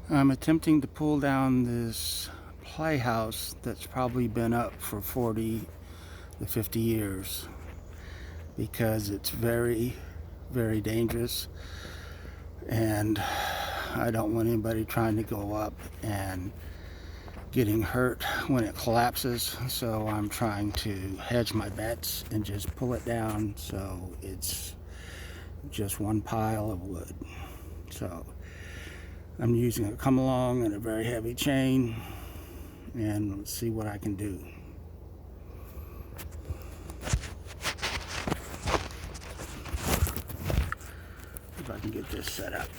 I'm attempting to pull down this playhouse that's probably been up for 40 to 50 years because it's very, very dangerous, and I don't want anybody trying to go up and getting hurt when it collapses. So I'm trying to hedge my bets and just pull it down so it's just one pile of wood. So I'm using a come along and a very heavy chain, and let's see what I can do. If I can get this set up.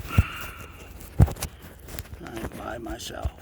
I'm by myself.